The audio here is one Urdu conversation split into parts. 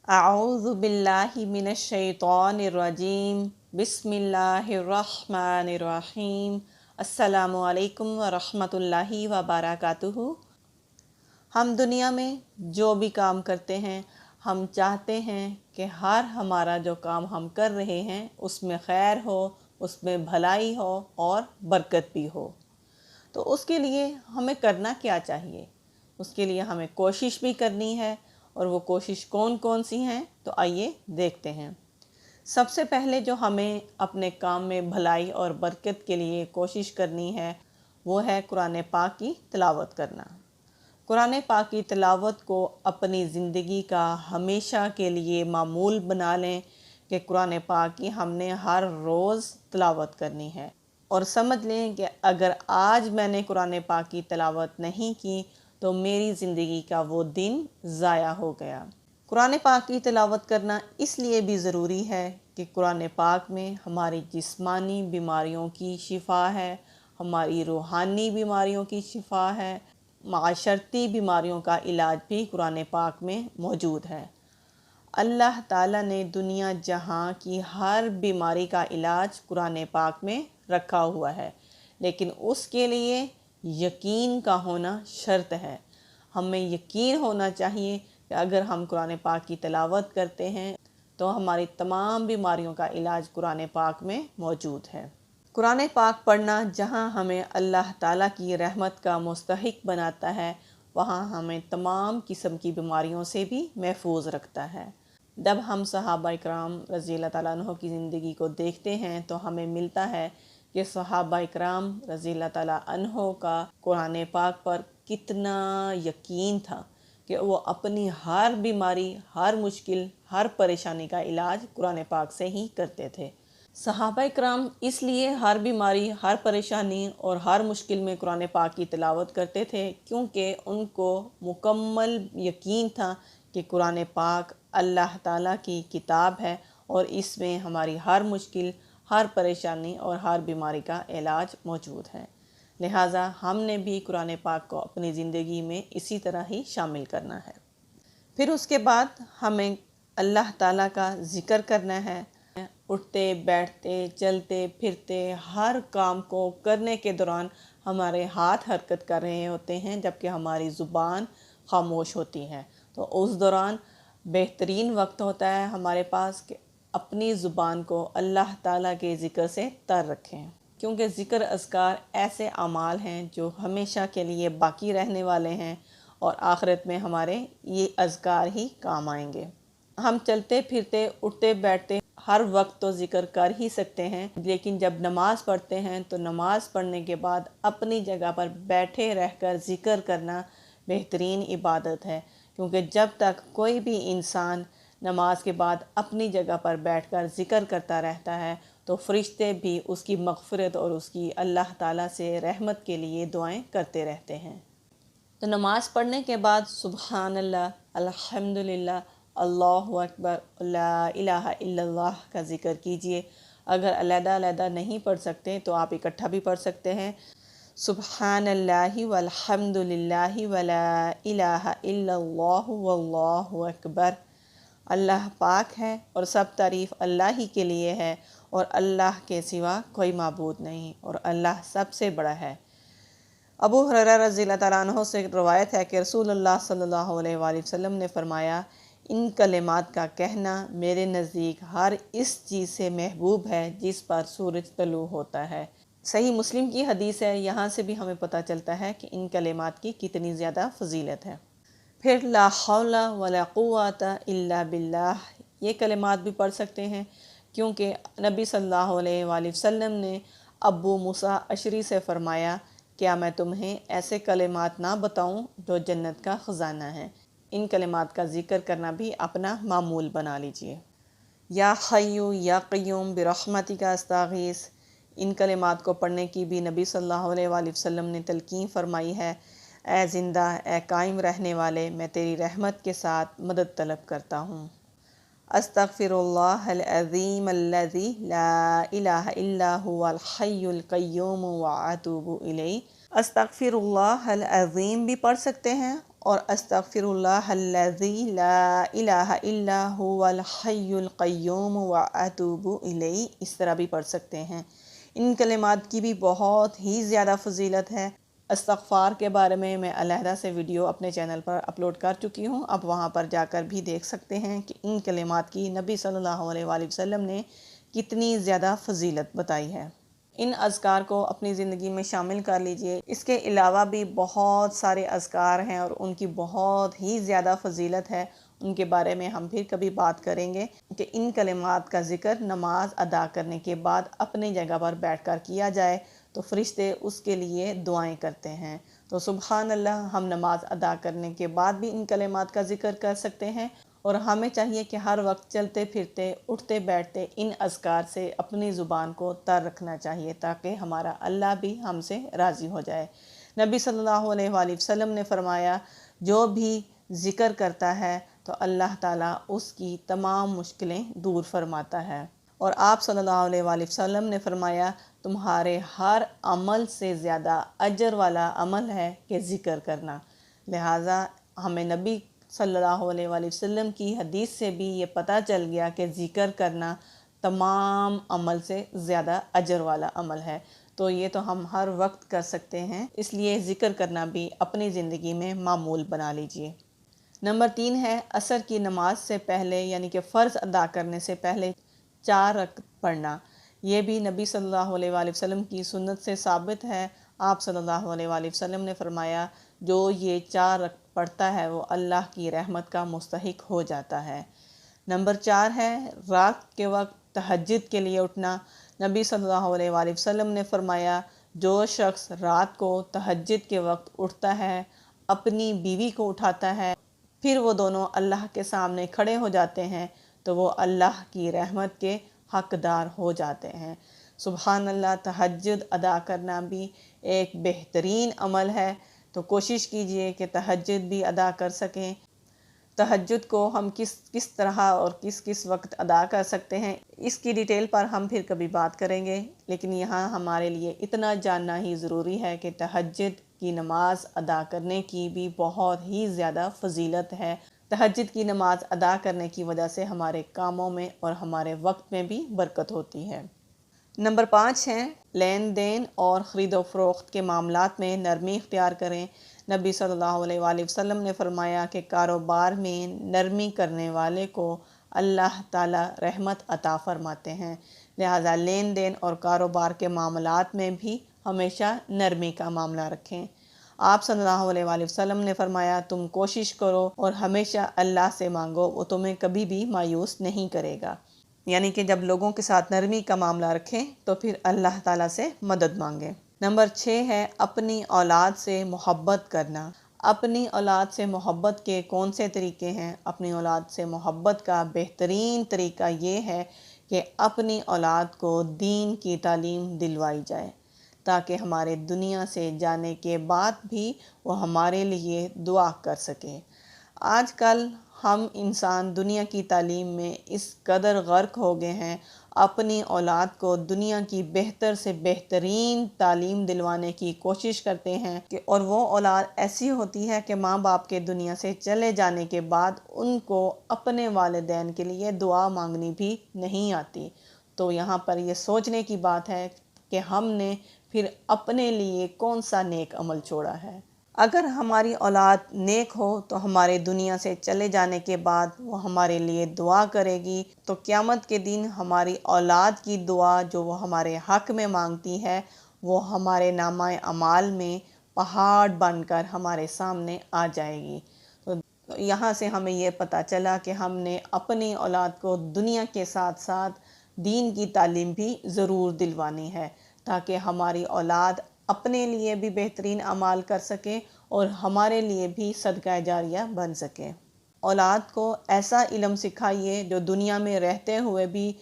اعوذ باللہ من الشیطان الرجیم بسم اللہ الرحمن الرحیم السلام علیکم ورحمۃ اللہ وبرکاتہ۔ ہم دنیا میں جو بھی کام کرتے ہیں ہم چاہتے ہیں کہ ہر ہمارا جو کام ہم کر رہے ہیں اس میں خیر ہو، اس میں بھلائی ہو اور برکت بھی ہو۔ تو اس کے لیے ہمیں کرنا کیا چاہیے؟ اس کے لیے ہمیں کوشش بھی کرنی ہے، اور وہ کوشش کون کون سی ہیں تو آئیے دیکھتے ہیں۔ سب سے پہلے جو ہمیں اپنے کام میں بھلائی اور برکت کے لیے کوشش کرنی ہے وہ ہے قرآن پاک کی تلاوت کرنا۔ قرآن پاک کی تلاوت کو اپنی زندگی کا ہمیشہ کے لیے معمول بنا لیں کہ قرآن پاک کی ہم نے ہر روز تلاوت کرنی ہے، اور سمجھ لیں کہ اگر آج میں نے قرآن پاک کی تلاوت نہیں کی تو میری زندگی کا وہ دن ضائع ہو گیا۔ قرآن پاک کی تلاوت کرنا اس لیے بھی ضروری ہے کہ قرآن پاک میں ہماری جسمانی بیماریوں کی شفا ہے، ہماری روحانی بیماریوں کی شفا ہے، معاشرتی بیماریوں کا علاج بھی قرآن پاک میں موجود ہے۔ اللہ تعالیٰ نے دنیا جہاں کی ہر بیماری کا علاج قرآن پاک میں رکھا ہوا ہے، لیکن اس کے لیے یقین کا ہونا شرط ہے۔ ہمیں یقین ہونا چاہیے کہ اگر ہم قرآن پاک کی تلاوت کرتے ہیں تو ہماری تمام بیماریوں کا علاج قرآن پاک میں موجود ہے۔ قرآن پاک پڑھنا جہاں ہمیں اللہ تعالیٰ کی رحمت کا مستحق بناتا ہے، وہاں ہمیں تمام قسم کی بیماریوں سے بھی محفوظ رکھتا ہے۔ جب ہم صحابہ اکرام رضی اللہ تعالیٰ عنہ کی زندگی کو دیکھتے ہیں تو ہمیں ملتا ہے کہ صحابہ اکرام رضی اللہ تعالیٰ عنہ کا قرآن پاک پر کتنا یقین تھا کہ وہ اپنی ہر بیماری، ہر مشکل، ہر پریشانی کا علاج قرآن پاک سے ہی کرتے تھے۔ صحابہ اکرام اس لیے ہر بیماری، ہر پریشانی اور ہر مشکل میں قرآن پاک کی تلاوت کرتے تھے کیونکہ ان کو مکمل یقین تھا کہ قرآن پاک اللہ تعالیٰ کی کتاب ہے اور اس میں ہماری ہر مشکل، ہر پریشانی اور ہر بیماری کا علاج موجود ہے۔ لہٰذا ہم نے بھی قرآن پاک کو اپنی زندگی میں اسی طرح ہی شامل کرنا ہے۔ پھر اس کے بعد ہمیں اللہ تعالیٰ کا ذکر کرنا ہے۔ اٹھتے بیٹھتے چلتے پھرتے ہر کام کو کرنے کے دوران ہمارے ہاتھ حرکت کر رہے ہوتے ہیں جبکہ ہماری زبان خاموش ہوتی ہے، تو اس دوران بہترین وقت ہوتا ہے ہمارے پاس کہ اپنی زبان کو اللہ تعالیٰ کے ذکر سے تر رکھیں، کیونکہ ذکر اذکار ایسے اعمال ہیں جو ہمیشہ کے لیے باقی رہنے والے ہیں اور آخرت میں ہمارے یہ اذکار ہی کام آئیں گے۔ ہم چلتے پھرتے اٹھتے بیٹھتے ہر وقت تو ذکر کر ہی سکتے ہیں، لیکن جب نماز پڑھتے ہیں تو نماز پڑھنے کے بعد اپنی جگہ پر بیٹھے رہ کر ذکر کرنا بہترین عبادت ہے، کیونکہ جب تک کوئی بھی انسان نماز کے بعد اپنی جگہ پر بیٹھ کر ذکر کرتا رہتا ہے تو فرشتے بھی اس کی مغفرت اور اس کی اللہ تعالیٰ سے رحمت کے لیے دعائیں کرتے رہتے ہیں۔ تو نماز پڑھنے کے بعد سبحان اللہ، الحمدللہ، اللہ اکبر، لا الہ الا اللہ کا ذکر کیجئے۔ اگر علیحدہ علیحدہ نہیں پڑھ سکتے تو آپ اکٹھا بھی پڑھ سکتے ہیں۔ سبحان اللہ والحمد للہ ولا الہ الا اللہ واللہ اکبر۔ اللہ پاک ہے اور سب تعریف اللہ ہی کے لیے ہے، اور اللہ کے سوا کوئی معبود نہیں، اور اللہ سب سے بڑا ہے۔ ابو ہریرہ رضی اللہ تعالیٰ عنہ سے روایت ہے کہ رسول اللہ صلی اللہ علیہ وآلہ وسلم نے فرمایا، ان کلمات کا کہنا میرے نزدیک ہر اس چیز سے محبوب ہے جس پر سورج طلوع ہوتا ہے۔ صحیح مسلم کی حدیث ہے، یہاں سے بھی ہمیں پتہ چلتا ہے کہ ان کلمات کی کتنی زیادہ فضیلت ہے۔ پھر لا حول ولا قوت الا باللہ، یہ کلمات بھی پڑھ سکتے ہیں کیونکہ نبی صلی اللہ علیہ وآلہ وسلم نے ابو موسیٰ اشعری سے فرمایا، کیا میں تمہیں ایسے کلمات نہ بتاؤں جو جنت کا خزانہ ہے؟ ان کلمات کا ذکر کرنا بھی اپنا معمول بنا لیجئے۔ یا حی یا قیوم برحمتک استغیث، ان کلمات کو پڑھنے کی بھی نبی صلی اللہ علیہ وآلہ وسلم نے تلقین فرمائی ہے۔ اے زندہ، اے قائم رہنے والے، میں تیری رحمت کے ساتھ مدد طلب کرتا ہوں۔ استغفر اللہ العظیم الذی لا الہ الا هو الحی القیوم واتوب الیہ۔ استغفر اللہ العظیم بھی پڑھ سکتے ہیں اور استغفراللہ الذی لا الہ الا هو الحی القیوم واتوب الیہ، اس طرح بھی پڑھ سکتے ہیں۔ ان کلمات کی بھی بہت ہی زیادہ فضیلت ہے۔ استغفار کے بارے میں علیحدہ سے ویڈیو اپنے چینل پر اپلوڈ کر چکی ہوں، اب وہاں پر جا کر بھی دیکھ سکتے ہیں کہ ان کلمات کی نبی صلی اللہ علیہ وآلہ وسلم نے کتنی زیادہ فضیلت بتائی ہے۔ ان اذکار کو اپنی زندگی میں شامل کر لیجئے۔ اس کے علاوہ بھی بہت سارے اذکار ہیں اور ان کی بہت ہی زیادہ فضیلت ہے، ان کے بارے میں ہم پھر کبھی بات کریں گے کہ ان کلمات کا ذکر نماز ادا کرنے کے بعد اپنی جگہ پر بیٹھ کر کیا جائے تو فرشتے اس کے لیے دعائیں کرتے ہیں۔ تو سبحان اللہ، ہم نماز ادا کرنے کے بعد بھی ان کلمات کا ذکر کر سکتے ہیں، اور ہمیں چاہیے کہ ہر وقت چلتے پھرتے اٹھتے بیٹھتے ان اذکار سے اپنی زبان کو تر رکھنا چاہیے تاکہ ہمارا اللہ بھی ہم سے راضی ہو جائے۔ نبی صلی اللہ علیہ وآلہ وسلم نے فرمایا، جو بھی ذکر کرتا ہے تو اللہ تعالیٰ اس کی تمام مشکلیں دور فرماتا ہے۔ اور آپ صلی اللہ علیہ وآلہ وسلم نے فرمایا، تمہارے ہر عمل سے زیادہ اجر والا عمل ہے کہ ذکر کرنا۔ لہٰذا ہمیں نبی صلی اللہ علیہ وآلہ وسلم کی حدیث سے بھی یہ پتہ چل گیا کہ ذکر کرنا تمام عمل سے زیادہ اجر والا عمل ہے، تو یہ تو ہم ہر وقت کر سکتے ہیں، اس لیے ذکر کرنا بھی اپنی زندگی میں معمول بنا لیجئے۔ نمبر 3 ہے عصر کی نماز سے پہلے، یعنی کہ فرض ادا کرنے سے پہلے 4 رکعت پڑھنا۔ یہ بھی نبی صلی اللہ علیہ وآلہ وسلم کی سنت سے ثابت ہے۔ آپ صلی اللہ علیہ وآلہ وسلم نے فرمایا، جو یہ 4 رکعت پڑھتا ہے وہ اللہ کی رحمت کا مستحق ہو جاتا ہے۔ نمبر 4 ہے رات کے وقت تہجد کے لیے اٹھنا۔ نبی صلی اللہ علیہ وآلہ وسلم نے فرمایا، جو شخص رات کو تہجد کے وقت اٹھتا ہے، اپنی بیوی کو اٹھاتا ہے، پھر وہ دونوں اللہ کے سامنے کھڑے ہو جاتے ہیں تو وہ اللہ کی رحمت کے حقدار ہو جاتے ہیں۔ سبحان اللہ، تہجد ادا کرنا بھی ایک بہترین عمل ہے، تو کوشش کیجئے کہ تہجد بھی ادا کر سکیں۔ تہجد کو ہم کس طرح اور کس وقت ادا کر سکتے ہیں، اس کی ڈیٹیل پر ہم پھر کبھی بات کریں گے، لیکن یہاں ہمارے لیے اتنا جاننا ہی ضروری ہے کہ تہجد کی نماز ادا کرنے کی بھی بہت ہی زیادہ فضیلت ہے۔ تہجد کی نماز ادا کرنے کی وجہ سے ہمارے کاموں میں اور ہمارے وقت میں بھی برکت ہوتی ہے۔ نمبر 5 ہے لین دین اور خرید و فروخت کے معاملات میں نرمی اختیار کریں۔ نبی صلی اللہ علیہ وآلہ وسلم نے فرمایا کہ کاروبار میں نرمی کرنے والے کو اللہ تعالیٰ رحمت عطا فرماتے ہیں، لہٰذا لین دین اور کاروبار کے معاملات میں بھی ہمیشہ نرمی کا معاملہ رکھیں۔ آپ صلی اللہ علیہ وآلہ وسلم نے فرمایا، تم کوشش کرو اور ہمیشہ اللہ سے مانگو، وہ تمہیں کبھی بھی مایوس نہیں کرے گا۔ یعنی کہ جب لوگوں کے ساتھ نرمی کا معاملہ رکھیں تو پھر اللہ تعالیٰ سے مدد مانگیں۔ نمبر 6 ہے اپنی اولاد سے محبت کرنا۔ اپنی اولاد سے محبت کے کون سے طریقے ہیں؟ اپنی اولاد سے محبت کا بہترین طریقہ یہ ہے کہ اپنی اولاد کو دین کی تعلیم دلوائی جائے، تاکہ ہمارے دنیا سے جانے کے بعد بھی وہ ہمارے لیے دعا کر سکے۔ آج کل ہم انسان دنیا کی تعلیم میں اس قدر غرق ہو گئے ہیں، اپنی اولاد کو دنیا کی بہتر سے بہترین تعلیم دلوانے کی کوشش کرتے ہیں اور وہ اولاد ایسی ہوتی ہے کہ ماں باپ کے دنیا سے چلے جانے کے بعد ان کو اپنے والدین کے لیے دعا مانگنی بھی نہیں آتی۔ تو یہاں پر یہ سوچنے کی بات ہے کہ ہم نے پھر اپنے لیے کون سا نیک عمل چھوڑا ہے۔ اگر ہماری اولاد نیک ہو تو ہمارے دنیا سے چلے جانے کے بعد وہ ہمارے لیے دعا کرے گی، تو قیامت کے دن ہماری اولاد کی دعا جو وہ ہمارے حق میں مانگتی ہے وہ ہمارے نامہ اعمال میں پہاڑ بن کر ہمارے سامنے آ جائے گی۔ تو یہاں سے ہمیں یہ پتہ چلا کہ ہم نے اپنی اولاد کو دنیا کے ساتھ ساتھ دین کی تعلیم بھی ضرور دلوانی ہے، تاکہ ہماری اولاد اپنے لیے بھی بہترین اعمال کر سکے اور ہمارے لیے بھی صدقہ جاریہ بن سکے۔ اولاد کو ایسا علم سکھائیے جو دنیا میں رہتے ہوئے بھی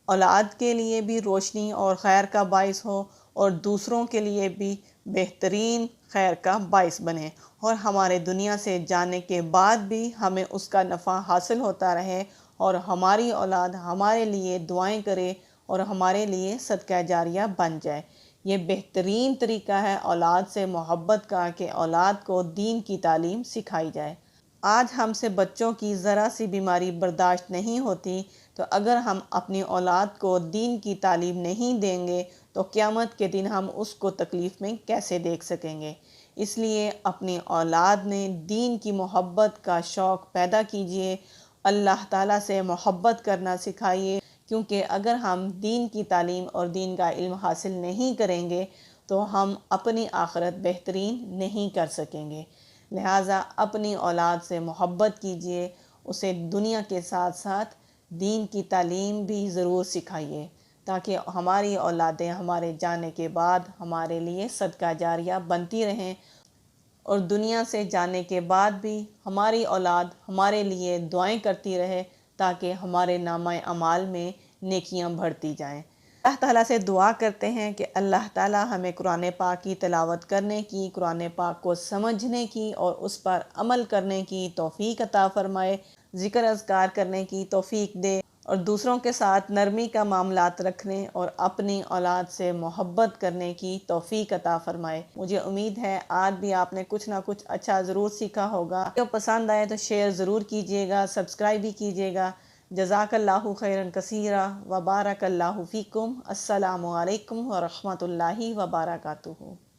اولاد کے لیے بھی روشنی اور خیر کا باعث ہو اور دوسروں کے لیے بھی بہترین خیر کا باعث بنے، اور ہمارے دنیا سے جانے کے بعد بھی ہمیں اس کا نفع حاصل ہوتا رہے اور ہماری اولاد ہمارے لیے دعائیں کرے اور ہمارے لیے صدقہ جاریہ بن جائے۔ یہ بہترین طریقہ ہے اولاد سے محبت کا کہ اولاد کو دین کی تعلیم سکھائی جائے۔ آج ہم سے بچوں کی ذرا سی بیماری برداشت نہیں ہوتی، تو اگر ہم اپنی اولاد کو دین کی تعلیم نہیں دیں گے تو قیامت کے دن ہم اس کو تکلیف میں کیسے دیکھ سکیں گے؟ اس لیے اپنی اولاد میں دین کی محبت کا شوق پیدا کیجیے، اللہ تعالیٰ سے محبت کرنا سکھائیے، کیونکہ اگر ہم دین کی تعلیم اور دین کا علم حاصل نہیں کریں گے تو ہم اپنی آخرت بہترین نہیں کر سکیں گے۔ لہٰذا اپنی اولاد سے محبت کیجیے، اسے دنیا کے ساتھ ساتھ دین کی تعلیم بھی ضرور سکھائیے، تاکہ ہماری اولادیں ہمارے جانے کے بعد ہمارے لیے صدقہ جاریہ بنتی رہیں، اور دنیا سے جانے کے بعد بھی ہماری اولاد ہمارے لیے دعائیں کرتی رہے، تاکہ ہمارے نامہ اعمال میں نیکیاں بڑھتی جائیں۔ اللہ تعالیٰ سے دعا کرتے ہیں کہ اللہ تعالیٰ ہمیں قرآن پاک کی تلاوت کرنے کی، قرآن پاک کو سمجھنے کی اور اس پر عمل کرنے کی توفیق عطا فرمائے، ذکر اذکار کرنے کی توفیق دے، اور دوسروں کے ساتھ نرمی کا معاملات رکھنے اور اپنی اولاد سے محبت کرنے کی توفیق عطا فرمائے۔ مجھے امید ہے آج بھی آپ نے کچھ نہ کچھ اچھا ضرور سیکھا ہوگا۔ جو پسند آئے تو شیئر ضرور کیجیے گا، سبسکرائب بھی کیجیے گا۔ جزاک اللہ خیرا کثیرا وبارک اللہ فیکم۔ السلام علیکم ورحمۃ اللہ وبرکاتہ۔